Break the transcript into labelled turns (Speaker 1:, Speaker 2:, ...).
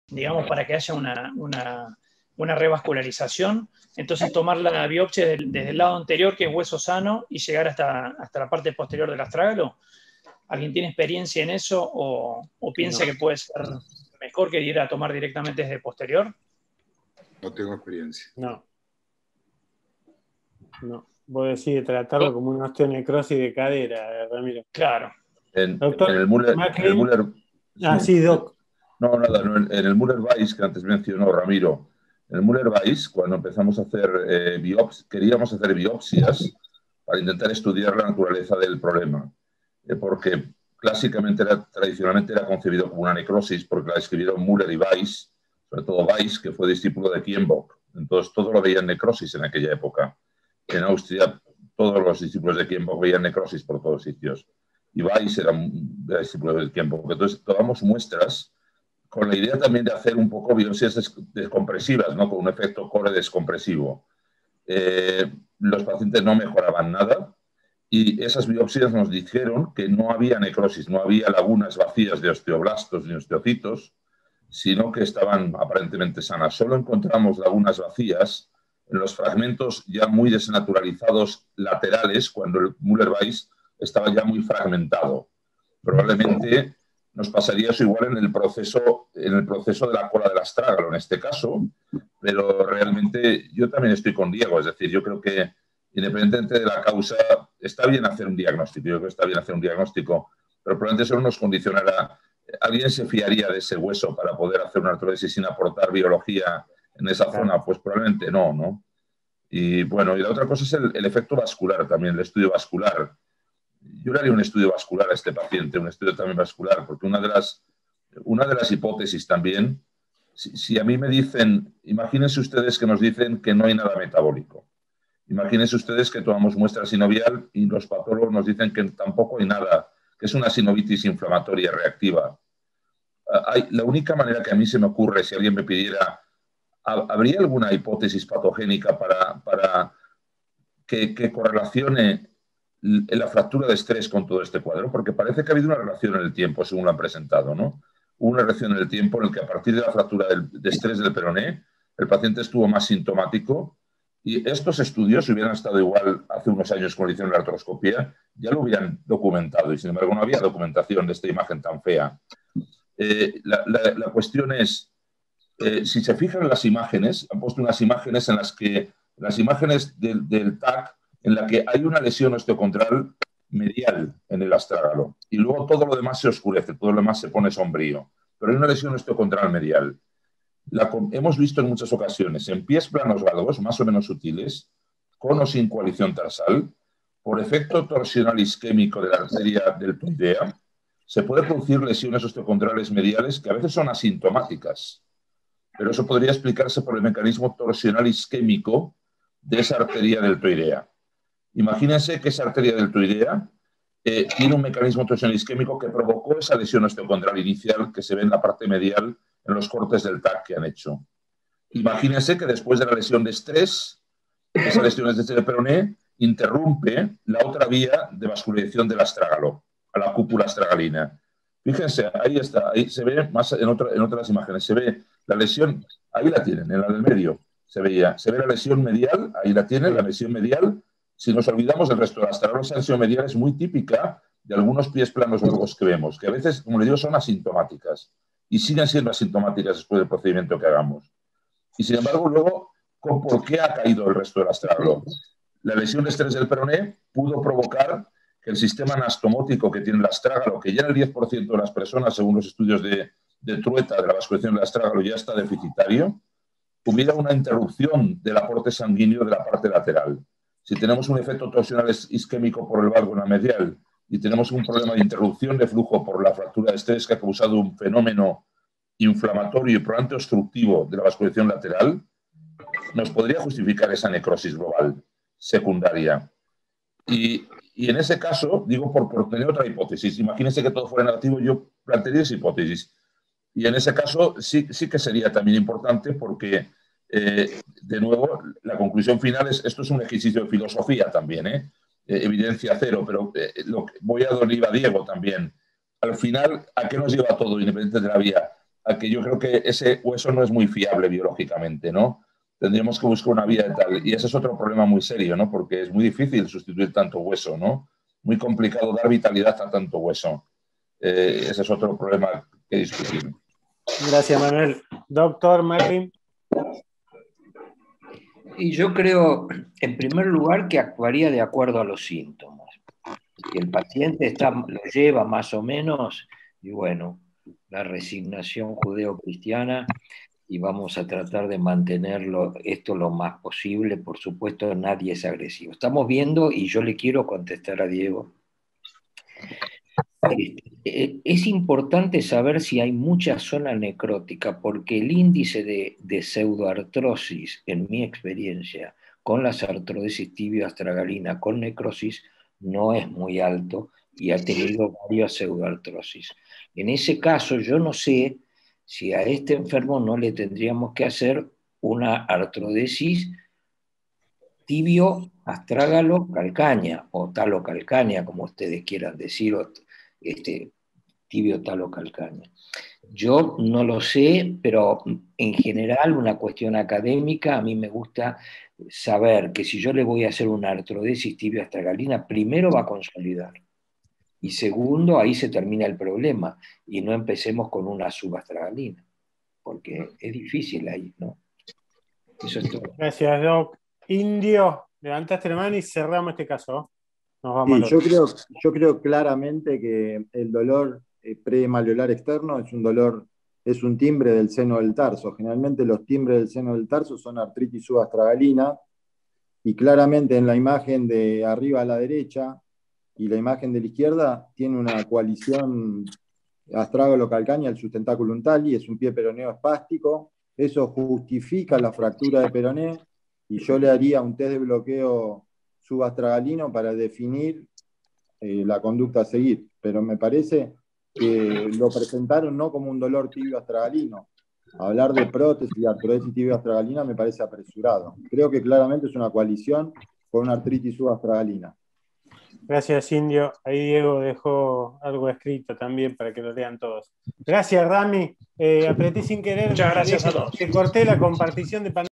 Speaker 1: digamos, para que haya una revascularización. Entonces tomar la biopsia desde el lado anterior, que es hueso sano, y llegar hasta la parte posterior del astrágalo. ¿Alguien tiene experiencia en eso o piensa que puede ser mejor que ir a tomar directamente desde posterior?
Speaker 2: No tengo experiencia.
Speaker 3: No. Voy a decir, tratarlo como una osteonecrosis de cadera, Ramiro.
Speaker 1: Claro.
Speaker 3: Doctor,
Speaker 4: en el Müller.
Speaker 3: Sí, Doc.
Speaker 4: No, nada, en el Müller-Weiss, que antes mencionó Ramiro, en el Müller-Weiss, cuando empezamos a hacer queríamos hacer biopsias para intentar estudiar la naturaleza del problema, porque clásicamente, tradicionalmente era concebido como una necrosis, porque la describieron Müller y Weiss, sobre todo Weiss, que fue discípulo de Kienbock. Entonces, todo lo veían necrosis en aquella época. En Austria, todos los discípulos de Kienbock veían necrosis por todos sitios. Y Weiss era discípulo de Kienbock. Entonces, tomamos muestras con la idea también de hacer un poco biopsias descompresivas, ¿no? Con un efecto core descompresivo. Los pacientes no mejoraban nada y esas biopsias nos dijeron que no había necrosis, no había lagunas vacías de osteoblastos ni osteocitos, sino que estaban aparentemente sanas. Solo encontramos lagunas vacías en los fragmentos ya muy desnaturalizados laterales, cuando el Müller-Weiss estaba ya muy fragmentado. Probablemente nos pasaría eso igual en el proceso de la cola del astrágalo, en este caso, pero realmente yo también estoy con Diego, es decir, yo creo que independientemente de la causa, está bien hacer un diagnóstico, yo creo que está bien hacer un diagnóstico, pero probablemente eso nos condicionará. ¿Alguien se fiaría de ese hueso para poder hacer una artrodesis sin aportar biología en esa zona? Pues probablemente no, ¿no? Y bueno, y la otra cosa es el efecto vascular también, el estudio vascular. Yo le haría un estudio vascular a este paciente, un estudio también vascular, porque una de las hipótesis también, si a mí me dicen, imagínense ustedes que nos dicen que no hay nada metabólico. Imagínense ustedes que tomamos muestra sinovial y los patólogos nos dicen que tampoco hay nada, que es una sinovitis inflamatoria reactiva. La única manera que a mí se me ocurre, si alguien me pidiera, ¿habría alguna hipótesis patogénica para que correlacione la fractura de estrés con todo este cuadro? Porque parece que ha habido una relación en el tiempo, según lo han presentado, ¿no? Hubo una relación en el tiempo en el que a partir de la fractura de estrés del peroné, el paciente estuvo más sintomático. Y estos estudios, si hubieran estado igual hace unos años cuando hicieron la artroscopia, ya lo hubieran documentado y sin embargo no había documentación de esta imagen tan fea. La cuestión es, si se fijan en las imágenes, han puesto unas imágenes en las que, las imágenes del TAC, en la que hay una lesión osteocondral medial en el astrágalo y luego todo lo demás se oscurece, todo lo demás se pone sombrío, pero hay una lesión osteocondral medial. Hemos visto en muchas ocasiones en pies planos valgos, más o menos sutiles, con o sin coalición tarsal, por efecto torsional isquémico de la arteria deltoidea, se puede producir lesiones osteocondrales mediales que a veces son asintomáticas, pero eso podría explicarse por el mecanismo torsional isquémico de esa arteria deltoidea. Imagínense que esa arteria deltoidea tiene un mecanismo torsional isquémico que provocó esa lesión osteocondral inicial que se ve en la parte medial en los cortes del TAC que han hecho. Imagínense que después de la lesión de estrés, esa lesión de estrés del peroné interrumpe la otra vía de vascularización del astrágalo, a la cúpula astragalina. Fíjense, ahí está, ahí se ve más en otras imágenes, se ve la lesión, ahí la tienen, en la del medio, se ve la lesión medial, ahí la tienen, la lesión medial. Si nos olvidamos del resto de las la lesión medial es muy típica de algunos pies planos largos que vemos, que a veces, como le digo, son asintomáticas y siguen siendo asintomáticas después del procedimiento que hagamos. Y sin embargo, luego, ¿por qué ha caído el resto del astrágalo? La lesión de estrés del peroné pudo provocar que el sistema anastomótico que tiene el astrágalo, que ya en el 10% de las personas, según los estudios de Trueta, de la vascularización del astrágalo, ya está deficitario, hubiera una interrupción del aporte sanguíneo de la parte lateral. Si tenemos un efecto torsional isquémico por el valgo en la medial y tenemos un problema de interrupción de flujo por la fractura de estrés que ha causado un fenómeno inflamatorio y probablemente obstructivo de la vascularización lateral, nos podría justificar esa necrosis global secundaria. Y en ese caso, digo por tener otra hipótesis, imagínense que todo fuera negativo, yo plantearía esa hipótesis. Y en ese caso sí que sería también importante porque, de nuevo, la conclusión final es, esto es un ejercicio de filosofía también, evidencia cero, pero voy a donde iba Diego también. Al final, ¿a qué nos lleva todo, independiente de la vía? a que yo creo que ese hueso no es muy fiable biológicamente, ¿no? Tendríamos que buscar una vía de tal. Y ese es otro problema muy serio, ¿no? Porque es muy difícil sustituir tanto hueso, ¿no? Muy complicado dar vitalidad a tanto hueso. Ese es otro problema que discutir.
Speaker 3: Gracias, Manuel. Doctor Martín.
Speaker 5: Y yo creo, en primer lugar, que actuaría de acuerdo a los síntomas. Si el paciente lo lleva más o menos, y bueno, la resignación judeo-cristiana, y vamos a tratar de mantenerlo esto lo más posible. Por supuesto, nadie es agresivo. Estamos viendo, y yo le quiero contestar a Diego, es importante saber si hay mucha zona necrótica, porque el índice de pseudoartrosis, en mi experiencia, con las artrodesis tibio-astragalina con necrosis, no es muy alto y ha tenido varias pseudoartrosis. En ese caso, yo no sé si a este enfermo no le tendríamos que hacer una artrodesis tibio-astrágalo-calcánea, o talocalcánea, como ustedes quieran decir, tibio-talocalcánea. Yo no lo sé, pero en general, una cuestión académica, a mí me gusta saber que si yo le voy a hacer una artrodesis tibio-astragalina, primero va a consolidar. Y segundo, ahí se termina el problema. Y no empecemos con una subastragalina, porque es difícil ahí, ¿no? Eso es todo.
Speaker 3: Gracias, Doc. Indio, levantaste la mano y cerramos este caso. Nos vamos
Speaker 6: Sí, yo creo claramente que el dolor premalleolar externo es un timbre del seno del tarso. Generalmente los timbres del seno del tarso son artritis subastragalina, y claramente en la imagen de arriba a la derecha y la imagen de la izquierda tiene una coalición astrágalo-calcánea, el sustentáculum tali, es un pie peroneo espástico. Eso justifica la fractura de peroné, y yo le haría un test de bloqueo subastragalino para definir la conducta a seguir. Pero me parece que lo presentaron no como un dolor tibio-astragalino. Hablar de prótesis y artrodesis tibio-astragalina me parece apresurado. Creo que claramente es una coalición con una artritis subastragalina.
Speaker 3: Gracias, Indio. Ahí Diego dejó algo escrito también para que lo lean todos. Gracias, Rami. Apreté sin querer.
Speaker 1: Muchas gracias a todos.
Speaker 3: Te corté la compartición de pantalla.